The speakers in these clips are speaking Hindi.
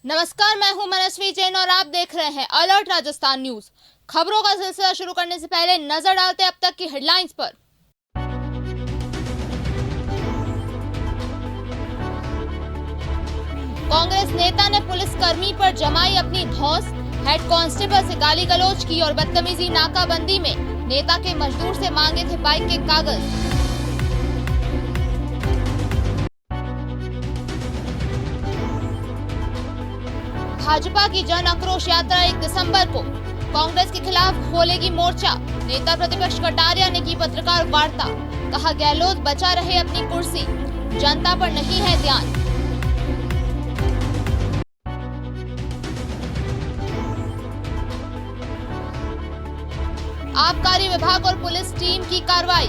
नमस्कार, मैं हूं मनस्वी जैन और आप देख रहे हैं अलर्ट राजस्थान न्यूज। खबरों का सिलसिला शुरू करने से पहले नजर डालते हैं अब तक की हेडलाइंस पर। कांग्रेस नेता ने पुलिसकर्मी पर जमाई अपनी धौंस, हेड कांस्टेबल से गाली गलौज की और बदतमीजी। नाकाबंदी में नेता के मजदूर से मांगे थे बाइक के कागज। भाजपा की जन आक्रोश यात्रा 1 दिसंबर को कांग्रेस के खिलाफ खोलेगी मोर्चा। नेता प्रतिपक्ष कटारिया ने की पत्रकार वार्ता, कहा गहलोत बचा रहे अपनी कुर्सी, जनता पर नहीं है ध्यान। आबकारी विभाग और पुलिस टीम की कार्रवाई।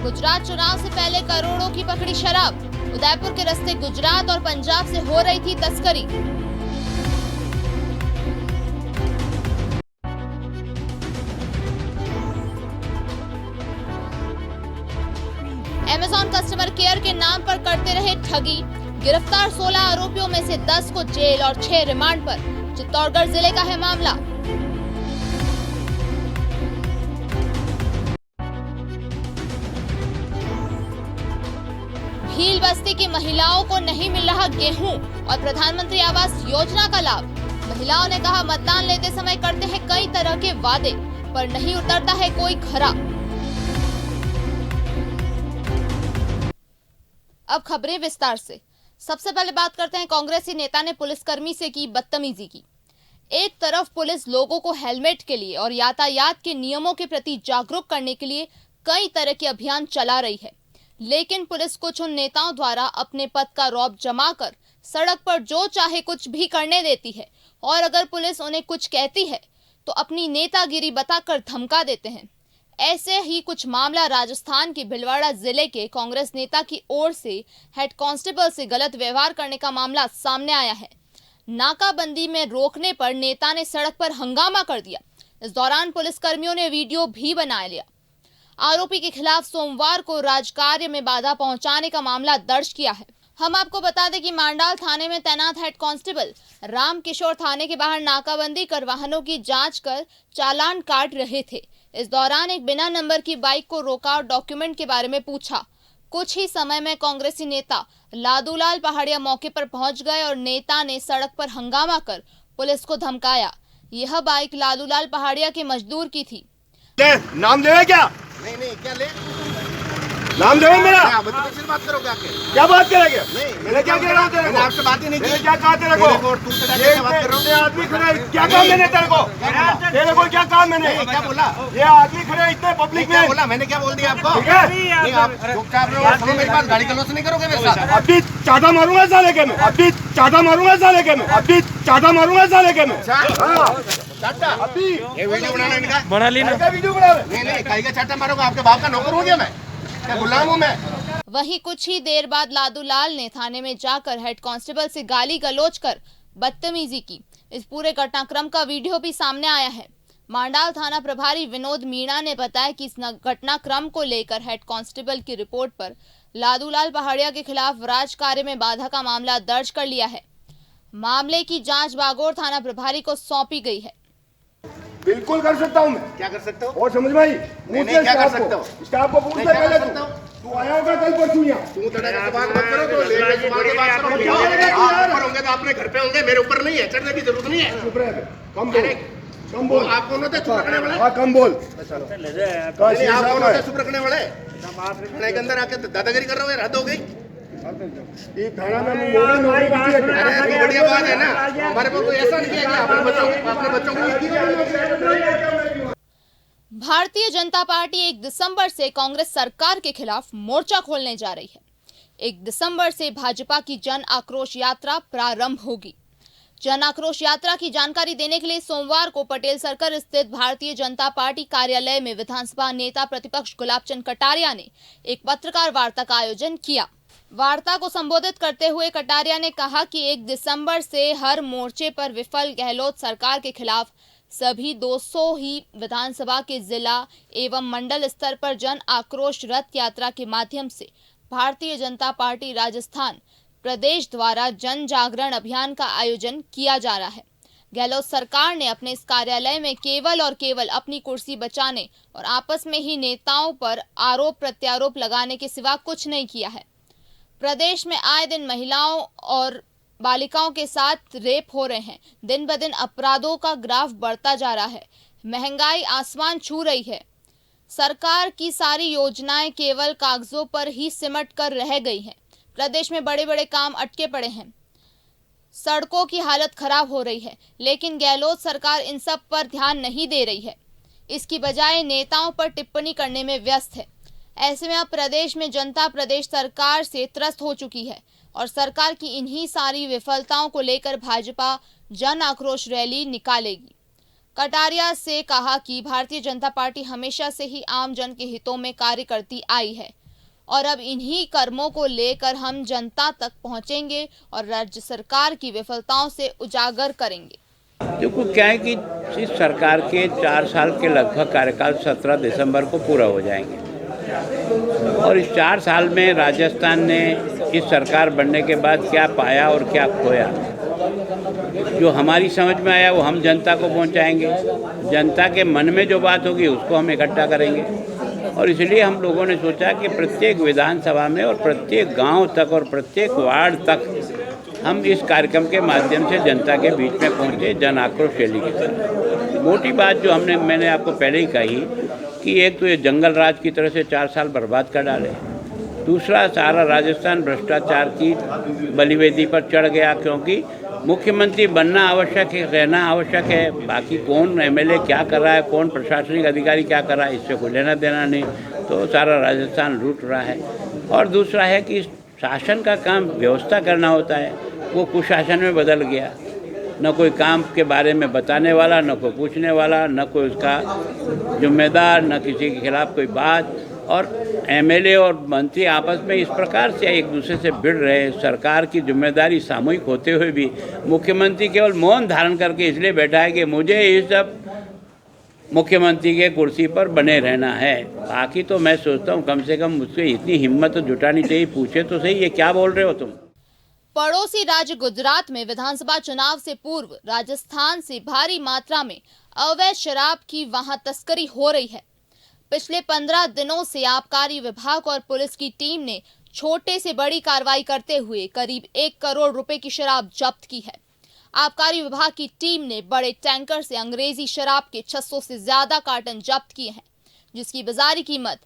गुजरात चुनाव से पहले करोड़ों की पकड़ी शराब। उदयपुर के रास्ते गुजरात और पंजाब से हो रही थी तस्करी। अमेज़न कस्टमर केयर के नाम पर करते रहे ठगी। गिरफ्तार 16 आरोपियों में से 10 को जेल और 6 रिमांड पर। चित्तौड़गढ़ जिले का है मामला। भील बस्ती की महिलाओं को नहीं मिल रहा गेहूं और प्रधानमंत्री आवास योजना का लाभ। महिलाओं ने कहा मतदान लेते समय करते हैं कई तरह के वादे, पर नहीं उतरता है कोई खरा। अब खबरें विस्तार से। सबसे पहले बात करते हैं कांग्रेसी नेता ने पुलिसकर्मी से की बदतमीजी की। एक तरफ पुलिस लोगों को हेलमेट के लिए और यातायात के नियमों के प्रति जागरूक करने के लिए कई तरह के अभियान चला रही है, लेकिन पुलिस कुछ उन नेताओं द्वारा अपने पद का रौब जमाकर सड़क पर जो चाहे कुछ भी करने देती है, और अगर पुलिस उन्हें कुछ कहती है तो अपनी नेतागिरी बताकर धमका देते हैं। ऐसे ही कुछ मामला राजस्थान के भीलवाड़ा जिले के कांग्रेस नेता की ओर से हेड कांस्टेबल से गलत व्यवहार करने का मामला सामने आया है। नाकाबंदी में रोकने पर नेता ने सड़क पर हंगामा कर दिया। इस दौरान पुलिसकर्मियों ने वीडियो भी बना लिया। आरोपी के खिलाफ सोमवार को राजकार्य में बाधा पहुंचाने का मामला दर्ज किया है। हम आपको बता दें कि मांडाल थाने में तैनात हेड कांस्टेबल राम किशोर थाने के बाहर नाकाबंदी कर वाहनों की जांच कर चालान काट रहे थे। इस दौरान एक बिना नंबर की बाइक को रोका और डॉक्यूमेंट के बारे में पूछा। कुछ ही समय में कांग्रेसी नेता लादूलाल पहाड़िया मौके पर पहुंच गए और नेता ने सड़क पर हंगामा कर पुलिस को धमकाया। यह बाइक लादूलाल पहाड़िया के मजदूर की थी। नाम देवे क्या? नहीं क्या ले? नाम देवे मेरा? बदतमीजी बात करोगे आके? क्या बात करेंगे? नहीं मैंने क्या कह रहा हूँ तेरे को? मैंने आपसे बात ही नहीं मैंने की। क्या कहा तेरे को? तू से जाके क्या बात कर रहा हूँ? ये आदमी खड़े हैं, क्या काम मैंने तेरे को? तेरे को क्या काम मैंने? क्या बोला? ये आदमी खड़े हैं इतने पब्लिक क्या में। बोला? मैंने क्या बोल दिया आपको? ठीक है? नहीं आप चुपचाप रहो, सुनो मेरी बात, गाड़ी गलौज नहीं करोगे मेरे साथ। अभी चाटा मारूंगा साले के मैं। अभी चाटा मारूंगा साले के मैं। अभी चाटा मारूंगा साले के मैं। चाटा? अभी ये वीडियो बनाना इनका? बना ली ना। क्या वीडियो बना रहे? नहीं कहीं का चाटा मारोगे? आपके बाप का नौकर हूँ क्या मैं? क्या गुलाम हूँ मैं? वहीं कुछ ही देर बाद लादूलाल ने थाने में जाकर हेड कांस्टेबल से गाली गलौज कर बदतमीजी की। इस पूरे घटनाक्रम का वीडियो भी सामने आया है। मांडाल थाना प्रभारी विनोद मीणा ने बताया कि इस घटनाक्रम को लेकर हेड कांस्टेबल की रिपोर्ट पर लादूलाल पहाड़िया के खिलाफ राजकार्य में बाधा का मामला दर्ज कर लिया है। मामले की जांच बागोर थाना प्रभारी को सौंपी गई है। बिल्कुल कर सकता हूँ मैं। क्या कर सकते हो? और समझ में आई? नहीं, क्या कर सकते हो? स्टाफ को पूछ नहीं, ले क्या पहले कर सकते हो? तू आया होगा कल परसों यहाँ। तू तड़के से बात मत करो, तो लेके जुबान से बात करो। क्या करेगा तू यार? आप ऊपर होंगे तो अपने घर पे होंगे, मेरे ऊपर नहीं है, चढ़ने की जरूरत नहीं है। चुप रह बे। कम बोल। कम बोल। आप कौन होते चुप रखने वाले? हाँ कम बोल। नहीं, आप कौन होते चुप रखने वाले? थाने के अंदर आके दादागिरी कर रहे हो, हद हो गई। ये थाना में मोबाइल नौकरी किसी है क्या? अरे तो बढ़िया बात है ना, हमारे को कोई ऐसा नहीं किया कि अपने बच्चों को नहीं किया। भारतीय जनता पार्टी 1 दिसंबर से कांग्रेस सरकार के खिलाफ मोर्चा खोलने जा रही है। 1 दिसंबर से भाजपा की जन आक्रोश यात्रा प्रारंभ होगी। जन आक्रोश यात्रा की जानकारी देने के लिए सोमवार को पटेल सर्कल स्थित भारतीय जनता पार्टी कार्यालय में विधानसभा नेता प्रतिपक्ष गुलाबचंद कटारिया ने एक पत्रकार वार्ता का आयोजन किया। वार्ता को संबोधित करते हुए कटारिया ने कहा कि 1 दिसंबर से हर मोर्चे पर विफल गहलोत सरकार के खिलाफ सभी 200 ही विधानसभा के जिला एवं मंडल स्तर पर जन आक्रोश रथ यात्रा के माध्यम से भारतीय जनता पार्टी राजस्थान प्रदेश द्वारा जन जागरण अभियान का आयोजन किया जा रहा है। गहलोत सरकार ने अपने इस कार्यालय में केवल और केवल अपनी कुर्सी बचाने और आपस में ही नेताओं पर आरोप प्रत्यारोप लगाने के सिवा कुछ नहीं किया है। प्रदेश में आए दिन महिलाओं और बालिकाओं के साथ रेप हो रहे हैं। दिन ब दिन अपराधों का ग्राफ बढ़ता जा रहा है। महंगाई आसमान छू रही है। सरकार की सारी योजनाएं केवल कागजों पर ही सिमट कर रह गई हैं। प्रदेश में बड़े बड़े काम अटके पड़े हैं। सड़कों की हालत खराब हो रही है, लेकिन गहलोत सरकार इन सब पर ध्यान नहीं दे रही है। इसकी बजाय नेताओं पर टिप्पणी करने में व्यस्त है। ऐसे में अब प्रदेश में जनता प्रदेश सरकार से त्रस्त हो चुकी है और सरकार की इन्हीं सारी विफलताओं को लेकर भाजपा जन आक्रोश रैली निकालेगी। कटारिया से कहा कि भारतीय जनता पार्टी हमेशा से ही आम जन के हितों में कार्य करती आई है और अब इन्हीं कर्मों को लेकर हम जनता तक पहुंचेंगे और राज्य सरकार की विफलताओं से उजागर करेंगे। देखो क्या है कि इस सरकार के 4 साल के लगभग कार्यकाल 17 दिसंबर को पूरा हो जाएंगे और इस 4 साल में राजस्थान ने इस सरकार बनने के बाद क्या पाया और क्या खोया, जो हमारी समझ में आया वो हम जनता को पहुंचाएंगे। जनता के मन में जो बात होगी उसको हम इकट्ठा करेंगे और इसलिए हम लोगों ने सोचा कि प्रत्येक विधानसभा में और प्रत्येक गांव तक और प्रत्येक वार्ड तक हम इस कार्यक्रम के माध्यम से जनता के बीच में पहुंचे, जन आक्रोश रैली के साथ। मोटी बात जो मैंने आपको पहले ही कही कि एक तो ये जंगल राज की तरह से 4 साल बर्बाद कर डाले, दूसरा सारा राजस्थान भ्रष्टाचार की बलिवेदी पर चढ़ गया, क्योंकि मुख्यमंत्री बनना आवश्यक है, रहना आवश्यक है, बाकी कौन एमएलए क्या कर रहा है, कौन प्रशासनिक अधिकारी क्या कर रहा है, इससे कोई लेना देना नहीं। तो सारा राजस्थान लूट रहा है। और दूसरा है कि शासन का काम व्यवस्था करना होता है, वो कुशासन में बदल गया। न कोई काम के बारे में बताने वाला, न कोई पूछने वाला, न कोई उसका जिम्मेदार, न किसी के खिलाफ कोई बात। और एमएलए और मंत्री आपस में इस प्रकार से एक दूसरे से भिड़ रहे। सरकार की जिम्मेदारी सामूहिक होते हुए भी मुख्यमंत्री केवल मौन धारण करके इसलिए बैठा है कि मुझे इस सब मुख्यमंत्री के कुर्सी पर बने रहना है। बाकी तो मैं सोचता हूँ कम से कम मुझसे इतनी हिम्मत तो जुटानी चाहिए, पूछे तो सही ये क्या बोल रहे हो तुम। पड़ोसी राज्य गुजरात में विधानसभा चुनाव से पूर्व राजस्थान से भारी मात्रा में अवैध शराब की वहां तस्करी हो रही है। पिछले 15 दिनों से आबकारी विभाग और पुलिस की टीम ने छोटे से बड़ी कार्रवाई करते हुए करीब 1 करोड़ रुपए की शराब जब्त की है। आबकारी विभाग की टीम ने बड़े टैंकर से अंग्रेजी शराब के 600 से ज्यादा कार्टन जब्त किए हैं, जिसकी बाजारी कीमत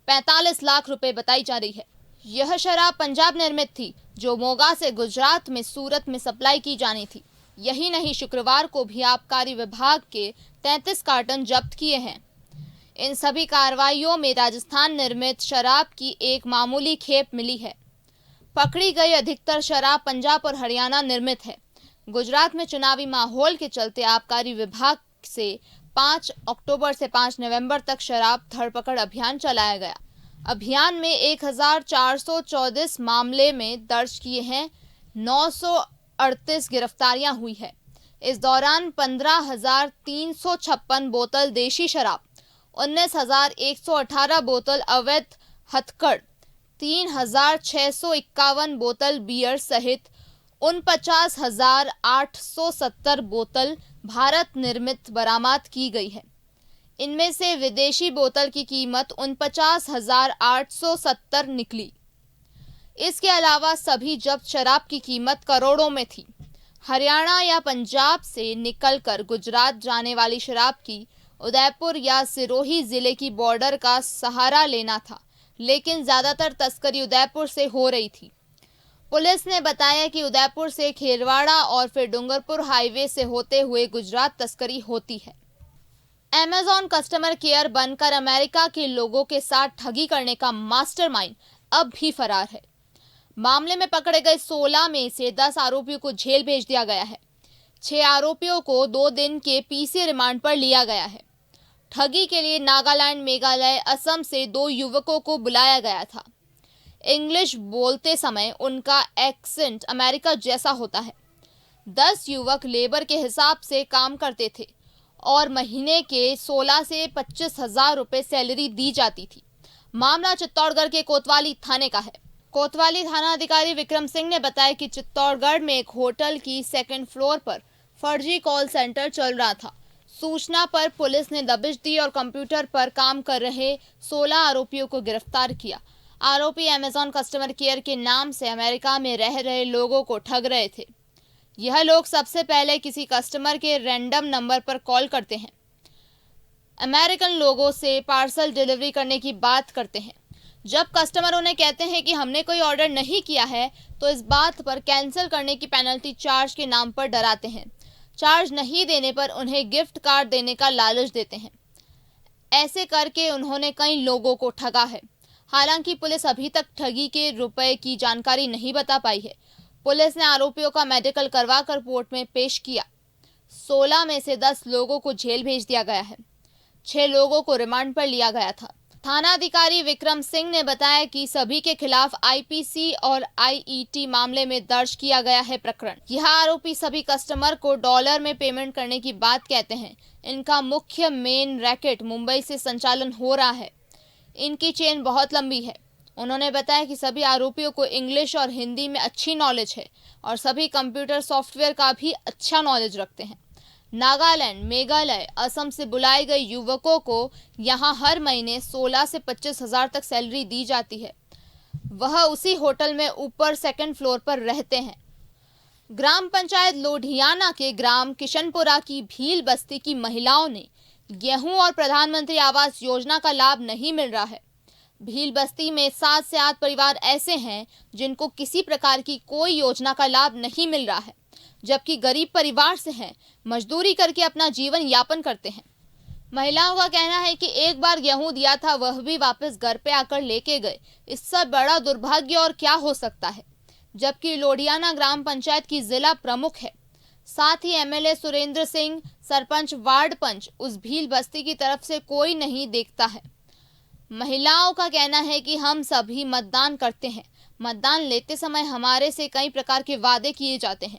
45 लाख रुपए बताई जा रही है। यह शराब पंजाब निर्मित थी, जो मोगा से गुजरात में सूरत में सप्लाई की जानी थी। यही नहीं, शुक्रवार को भी आबकारी विभाग के 33 कार्टन जब्त किए हैं। इन सभी कार्रवाइयों में राजस्थान निर्मित शराब की एक मामूली खेप मिली है। पकड़ी गई अधिकतर शराब पंजाब और हरियाणा निर्मित है। गुजरात में चुनावी माहौल के चलते आबकारी विभाग से 5 अक्टूबर से 5 नवंबर तक शराब धरपकड़ अभियान चलाया गया। अभियान में 1434 मामले में दर्ज किए हैं, 938 गिरफ्तारियां हुई है। इस दौरान 15,356 बोतल देशी शराब, 19,118 बोतल अवैध हथकड़, 3,651 बोतल बियर सहित 49,870 बोतल भारत निर्मित बरामद की गई है। इनमें से विदेशी बोतल की कीमत 49,870 निकली। इसके अलावा सभी जब्त शराब की कीमत करोड़ों में थी। हरियाणा या पंजाब से निकलकर गुजरात जाने वाली शराब की उदयपुर या सिरोही जिले की बॉर्डर का सहारा लेना था, लेकिन ज्यादातर तस्करी उदयपुर से हो रही थी। पुलिस ने बताया कि उदयपुर से खेरवाड़ा और फिर डूंगरपुर हाईवे से होते हुए गुजरात तस्करी होती है। अमेज़न कस्टमर केयर बनकर अमेरिका के लोगों के साथ ठगी करने का मास्टरमाइंड अब भी फरार है। मामले में पकड़े गए 16 में से 10 आरोपियों को जेल भेज दिया गया है। 6 आरोपियों को 2 दिन के पीसी रिमांड पर लिया गया है। ठगी के लिए नागालैंड, मेघालय, असम से 2 युवकों को बुलाया गया था। इंग्लिश बोलते समय उनका एक्सेंट अमेरिका जैसा होता है। 10 युवक लेबर के हिसाब से काम करते थे और महीने के 16 से 25 हजार रुपए सैलरी दी जाती थी। मामला चित्तौड़गढ़ के कोतवाली थाने का है। कोतवाली थाना अधिकारी विक्रम सिंह ने बताया कि चित्तौड़गढ़ में एक होटल की सेकंड फ्लोर पर फर्जी कॉल सेंटर चल रहा था। सूचना पर पुलिस ने दबिश दी और कंप्यूटर पर काम कर रहे 16 आरोपियों को गिरफ्तार किया। आरोपी अमेजॉन कस्टमर केयर के नाम से अमेरिका में रह रहे लोगों को ठग रहे थे। यह लोग सबसे पहले किसी कस्टमर के रैंडम नंबर पर कॉल करते हैं, अमेरिकन लोगों से पार्सल डिलीवरी करने की बात करते हैं। जब कस्टमर उन्हें कहते हैं कि हमने कोई ऑर्डर नहीं किया है, तो इस बात पर कैंसिल करने की पेनल्टी चार्ज के नाम पर डराते हैं। चार्ज नहीं देने पर उन्हें गिफ्ट कार्ड देने का लालच देते हैं। ऐसे करके उन्होंने कई लोगों को ठगा है। हालांकि पुलिस अभी तक ठगी के रुपए की जानकारी नहीं बता पाई है। पुलिस ने आरोपियों का मेडिकल करवाकर कोर्ट में पेश किया। 16 में से 10 लोगों को जेल भेज दिया गया है। 6 लोगों को रिमांड पर लिया गया था। थाना अधिकारी विक्रम सिंह ने बताया कि सभी के खिलाफ आईपीसी और आईईटी मामले में दर्ज किया गया है प्रकरण। यह आरोपी सभी कस्टमर को डॉलर में पेमेंट करने की बात कहते हैं। इनका मुख्य मेन रैकेट मुंबई से संचालन हो रहा है। इनकी चेन बहुत लंबी है। उन्होंने बताया कि सभी आरोपियों को इंग्लिश और हिंदी में अच्छी नॉलेज है और सभी कंप्यूटर सॉफ्टवेयर का भी अच्छा नॉलेज रखते हैं। नागालैंड, मेघालय, असम से बुलाए गए युवकों को यहां हर महीने 16 से 25 हज़ार तक सैलरी दी जाती है। वह उसी होटल में ऊपर सेकंड फ्लोर पर रहते हैं। ग्राम पंचायत लोढियाना के ग्राम किशनपुरा की भील बस्ती की महिलाओं ने गेहूं और प्रधानमंत्री आवास योजना का लाभ नहीं मिल रहा है। भील बस्ती में 7 से 8 परिवार ऐसे हैं जिनको किसी प्रकार की कोई योजना का लाभ नहीं मिल रहा है, जबकि गरीब परिवार से हैं, मजदूरी करके अपना जीवन यापन करते हैं। महिलाओं का कहना है कि एक बार गेहूं दिया था, वह भी वापस घर पे आकर लेके गए। इससे बड़ा दुर्भाग्य और क्या हो सकता है। जबकि लोढियाना ग्राम पंचायत की जिला प्रमुख है। साथ ही एमएलए सुरेंद्र सिंह, सरपंच, वार्ड पंच उस भील बस्ती की तरफ से कोई नहीं देखता है। महिलाओं का कहना है कि हम सभी मतदान करते हैं। मतदान लेते समय हमारे से कई प्रकार के वादे किए जाते हैं,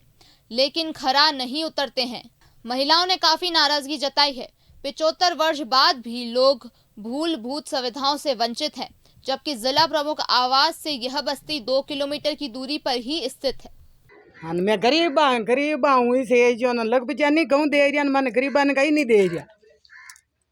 लेकिन खरा नहीं उतरते हैं। महिलाओं ने काफी नाराजगी जताई है। 75 वर्ष बाद भी लोग मूलभूत सुविधाओं से वंचित हैं, जबकि जिला प्रमुख आवास से यह बस्ती 2 किलोमीटर की दूरी पर ही स्थित है। हाँ, मैं गरीब हूँ इसे जो न लग बचा नहीं कहूँ दे एरिया मन गरीबा ने कहीं नहीं दे एरिया।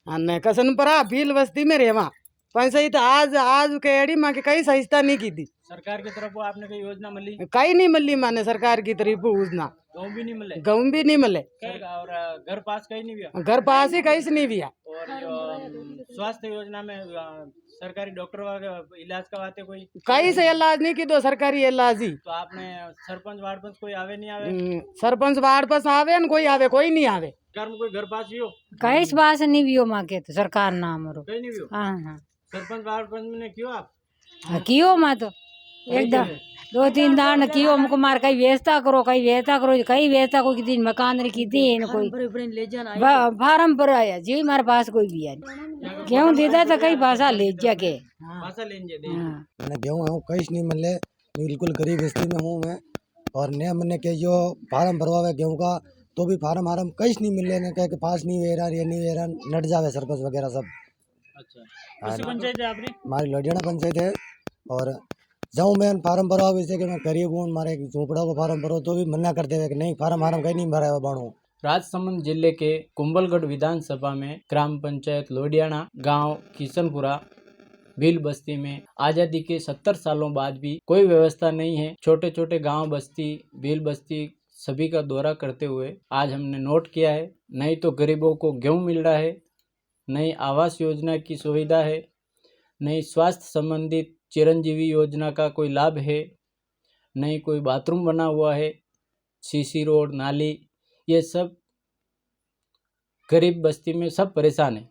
हाँ, मैं कसन परा भील बस्ती में रेवा पैसा तो आज के एडी माँ के कहीं सहिष्ठा नहीं की थी सरकार की तरफ आपने कोई योजना मिली? कहीं नहीं मिली माने सरकार की तरफ योजना। गेहूं भी नहीं मिले? गेहूं भी नहीं मिले। और घर पास कहीं नहीं भी? घर पास ही कहीं से नहीं भी। और स्वास्थ्य योजना में सरकारी डॉक्टर का इलाज करवाते कोई? कहीं से इलाज नहीं की दो सरकारी इलाज ही। तो आपने सरपंच वार्ड पंच कोई आवे नहीं आवे? सरपंच वार्ड पास आवे न कोई आवे, कोई नहीं आवे। घर में कोई घर पास भी हो? कहीं से पास नहीं भी हो माँ के तो सरकार नाम रो कहीं नहीं भी हो? हाँ सरपंच वार्ड पंच ने क्यों आप? कियो माँ तो एकदम 2-3 दान कियो हमको मार कहीं व्यवस्था करो, कहीं व्यवस्था करो, कहीं व्यवस्था कोई दिन मकान की दी कोई फार्म पर आया जी हमारे पास कोई भी है क्यों देता तो कई भाषा ले जाके भाषा लेंगे दे। मैंने गेहूँ हूँ कहीं नहीं मिले, बिल्कुल गरीब स्थिति में हूँ मैं। और नया मैंने के जो फार्म भरवा है गेहूँ का तो भी फार्म कहीं नहीं मिले, ने कह के पास नहीं वे रहा, ये नहीं वे रहा, नट जावे सरपंच वगैरह सब। अच्छा, किसी पंचायत है आपने? हमारी लोडियाना पंचायत है। और जाऊँ मैं फार्म भरवा वैसे कि मैं गरीब हूँ, हमारे झोपड़ा को फार्म भरो तो भी मना करते हुए कि नहीं फार्म कहीं नहीं भरा है बाणू। राजसमंद जिले के कुंभलगढ़ विधानसभा में ग्राम पंचायत लोडियाना गांव किशनपुरा भील बस्ती में आज़ादी के 70 सालों बाद भी कोई व्यवस्था नहीं है। छोटे छोटे गांव बस्ती भील बस्ती सभी का दौरा करते हुए आज हमने नोट किया है, नहीं तो गरीबों को गेहूं मिल रहा है, नई आवास योजना की सुविधा है, नई स्वास्थ्य संबंधित चिरंजीवी योजना का कोई लाभ है, नहीं कोई बाथरूम बना हुआ है, सीसी रोड नाली, ये सब गरीब बस्ती में सब परेशान है।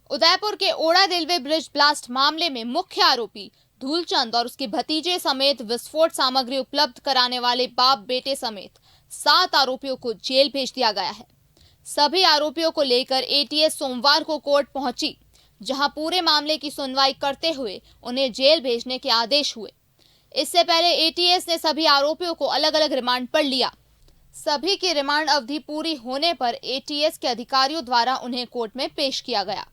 उदयपुर के ओड़ा रेलवे ब्रिज ब्लास्ट मामले में मुख्य आरोपी धूलचंद और उसके भतीजे समेत विस्फोट सामग्री उपलब्ध कराने वाले बाप बेटे समेत 7 आरोपियों को जेल भेज दिया गया है। सभी आरोपियों को लेकर एटीएस सोमवार को कोर्ट पहुंची, जहां पूरे मामले की सुनवाई करते हुए उन्हें जेल भेजने के आदेश हुए। इससे पहले एटीएस ने सभी आरोपियों को अलग अलग रिमांड पर लिया। सभी की रिमांड अवधि पूरी होने पर एटीएस के अधिकारियों द्वारा उन्हें कोर्ट में पेश किया गया।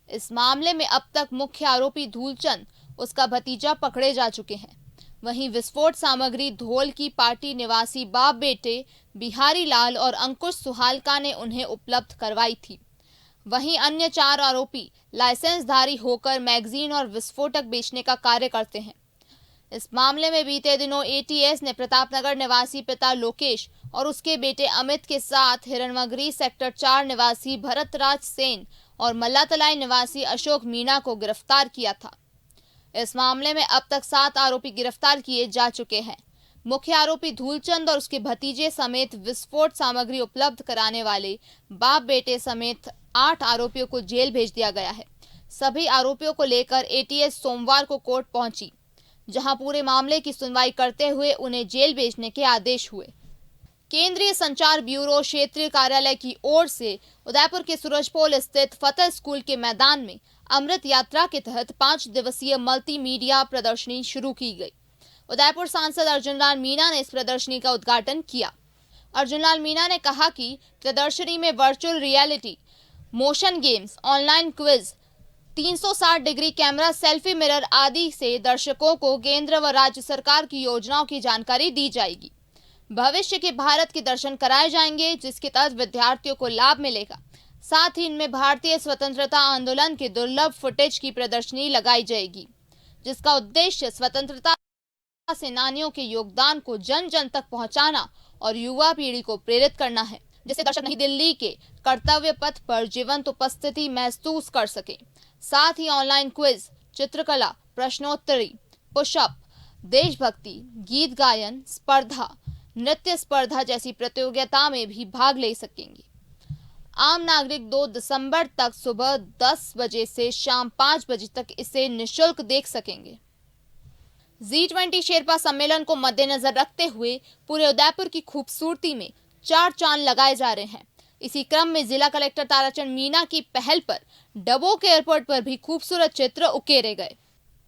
इस मामले में अब तक मुख्य आरोपी धूलचंद, उसका भतीजा पकड़े जा चुके हैं। वहीं विस्फोट सामग्री धोल की पार्टी निवासी बाप बेटे बिहारी लाल और अंकुश सुहालका ने उन्हें उपलब्ध करवाई थी। वहीं अन्य 4 आरोपी लाइसेंसधारी होकर मैगजीन और विस्फोटक बेचने का कार्य करते हैं। इस मामले में बीते दिनों एटीएस ने प्रतापनगर निवासी पिता लोकेश और उसके बेटे अमित के साथ हिरणमगरी सेक्टर 4 निवासी भरतराज सेन और मल्लातलाई निवासी अशोक मीणा को गिरफ्तार किया था। इस मामले में अब तक 7 आरोपी गिरफ्तार किए जा चुके हैं। मुख्य आरोपी धूलचंद और उसके भतीजे समेत विस्फोट सामग्री उपलब्ध कराने वाले बाप बेटे समेत 8 आरोपियों को जेल भेज दिया गया है। सभी आरोपियों को लेकर एटीएस सोमवार को कोर्ट पहुंची, जहां पूरे मामले की सुनवाई करते हुए उन्हें जेल भेजने के आदेश हुए। केंद्रीय संचार ब्यूरो क्षेत्रीय कार्यालय की ओर से उदयपुर के सूरजपोल स्थित फतेह स्कूल के मैदान में अमृत यात्रा के तहत 5 दिवसीय मल्टीमीडिया प्रदर्शनी शुरू की गई। उदयपुर सांसद अर्जुन लाल मीणा ने इस प्रदर्शनी का उद्घाटन किया। अर्जुन लाल मीणा ने कहा कि प्रदर्शनी में virtual reality, motion games, online quiz, 360 degree camera, selfie mirror आदि से दर्शकों को केंद्र व राज्य सरकार की योजनाओं की जानकारी दी जाएगी। भविष्य के भारत के दर्शन कराए जाएंगे, जिसके तहत विद्यार्थियों को लाभ मिलेगा। साथ ही इनमें भारतीय स्वतंत्रता आंदोलन के दुर्लभ फुटेज की प्रदर्शनी लगाई जाएगी, जिसका उद्देश्य स्वतंत्रता सेनानियों के योगदान को जन जन तक पहुंचाना और युवा पीढ़ी को प्रेरित करना है, जिससे दर्शक नई दिल्ली के कर्तव्य पथ पर जीवंत उपस्थिति महसूस कर सके। साथ ही ऑनलाइन क्विज, चित्रकला, प्रश्नोत्तरी, पुशअप, देशभक्ति, गीत गायन स्पर्धा, नृत्य स्पर्धा जैसी प्रतियोगिता में भी भाग ले सकेंगे। आम नागरिक 2 दिसंबर तक सुबह 10 बजे से शाम 5 बजे तक इसे निःशुल्क देख सकेंगे। G20 शेरपा सम्मेलन को मद्देनजर रखते हुए पूरे उदयपुर की खूबसूरती में 4 चांद लगाए जा रहे हैं। इसी क्रम में जिला कलेक्टर ताराचंद मीणा की पहल पर डबोक एयरपोर्ट पर भी खूबसूरत चित्र उकेरे गए।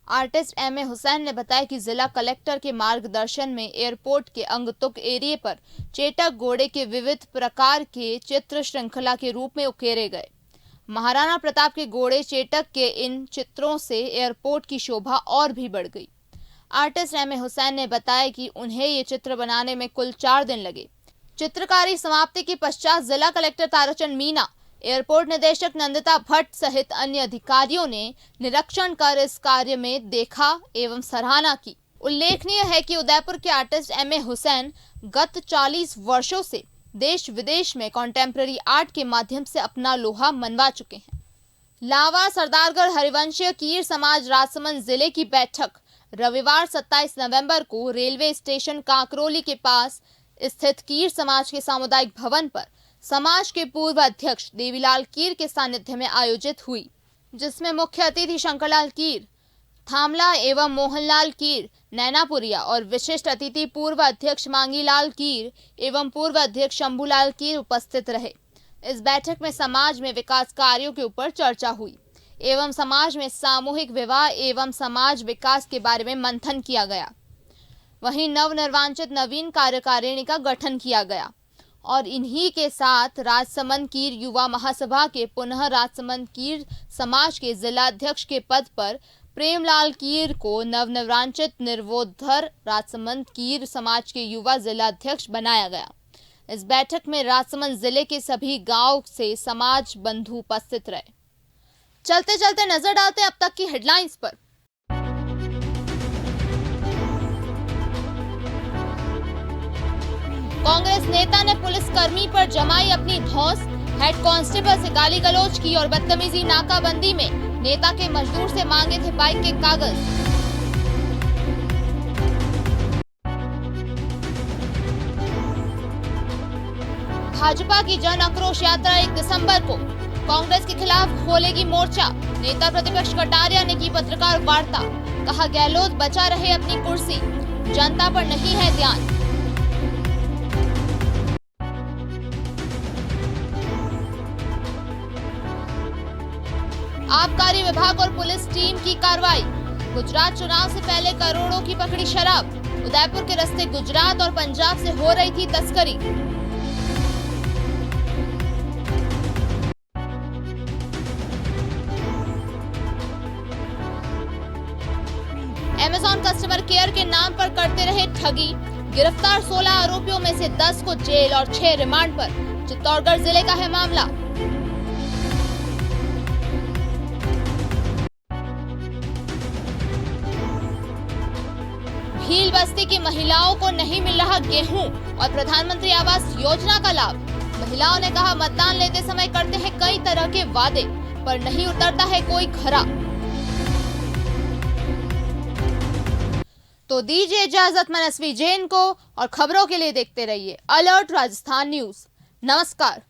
Artist MA. हुसैन ने बताया कि जिला कलेक्टर के मार्गदर्शन में एयरपोर्ट के अंगतुक एरिया पर चेटक घोड़े के विविध प्रकार के चित्र श्रृंखला के रूप में उकेरे गए। महाराणा प्रताप के घोड़े चेटक के इन चित्रों से एयरपोर्ट की शोभा और भी बढ़ गई। Artist MA. हुसैन ने बताया कि उन्हें ये चित्र बनाने में कुल 4 दिन लगे। चित्रकारी समाप्ति के पश्चात जिला कलेक्टर ताराचंद मीणा, एयरपोर्ट निदेशक नंदिता भट्ट सहित अन्य अधिकारियों ने निरीक्षण कर इस कार्य में देखा एवं सराहना की। उल्लेखनीय है कि उदयपुर के आर्टिस्ट एम.ए. हुसैन गत 40 वर्षों से देश विदेश में कॉन्टेम्पररी आर्ट के माध्यम से अपना लोहा मनवा चुके हैं। लावा सरदारगढ़ हरिवंशीय कीर समाज राजसमंद जिले की बैठक रविवार 27 नवंबर को रेलवे स्टेशन काकरोली के पास स्थित कीर समाज के सामुदायिक भवन पर समाज के पूर्व अध्यक्ष देवीलाल कीर के सानिध्य में आयोजित हुई, जिसमें मुख्य अतिथि शंकरलाल कीर, थामला एवं मोहनलाल कीर, नैनापुरिया और विशिष्ट अतिथि पूर्व अध्यक्ष मांगीलाल कीर एवं पूर्व अध्यक्ष शंभूलाल कीर उपस्थित रहे। इस बैठक में समाज में विकास कार्यों के ऊपर चर्चा हुई एवं समाज में सामूहिक विवाह एवं समाज विकास के बारे में मंथन किया गया। वहीं नवनिर्वाचित नवीन कार्यकारिणी का गठन किया गया और इन्हीं के साथ राजसमंद कीर युवा महासभा के पुनः राजसमंद कीर समाज के जिलाध्यक्ष के पद पर प्रेमलाल कीर को नवनिर्वाचित निर्वोधर राजसमंद कीर समाज के युवा जिलाध्यक्ष बनाया गया। इस बैठक में राजसमंद जिले के सभी गांव से समाज बंधु उपस्थित रहे। चलते चलते नजर डालते अब तक की हेडलाइंस पर। कांग्रेस नेता ने पुलिसकर्मी पर जमाई अपनी धौंस, हेड कांस्टेबल से गाली गलौज की और बदतमीजी। नाकाबंदी में नेता के मजदूर से मांगे थे बाइक के कागज। भाजपा की जन आक्रोश यात्रा 1 दिसंबर को कांग्रेस के खिलाफ खोलेगी मोर्चा। नेता प्रतिपक्ष कटारिया ने की पत्रकार वार्ता, कहा गहलोत बचा रहे अपनी कुर्सी, जनता पर नहीं है ध्यान। आबकारी विभाग और पुलिस टीम की कार्रवाई। गुजरात चुनाव से पहले करोड़ों की पकड़ी शराब। उदयपुर के रास्ते गुजरात और पंजाब से हो रही थी तस्करी। केयर के नाम पर करते रहे ठगी। गिरफ्तार 16 आरोपियों में से 10 को जेल और 6 रिमांड पर। चित्तौड़गढ़ जिले का है मामला। भील बस्ती की महिलाओं को नहीं मिल रहा गेहूं और प्रधानमंत्री आवास योजना का लाभ। महिलाओं ने कहा, मतदान लेते समय करते हैं कई तरह के वादे, पर नहीं उतरता है कोई खरा। तो दीजिए इजाजत मनस्वी जैन को, और खबरों के लिए देखते रहिए अलर्ट राजस्थान न्यूज। नमस्कार।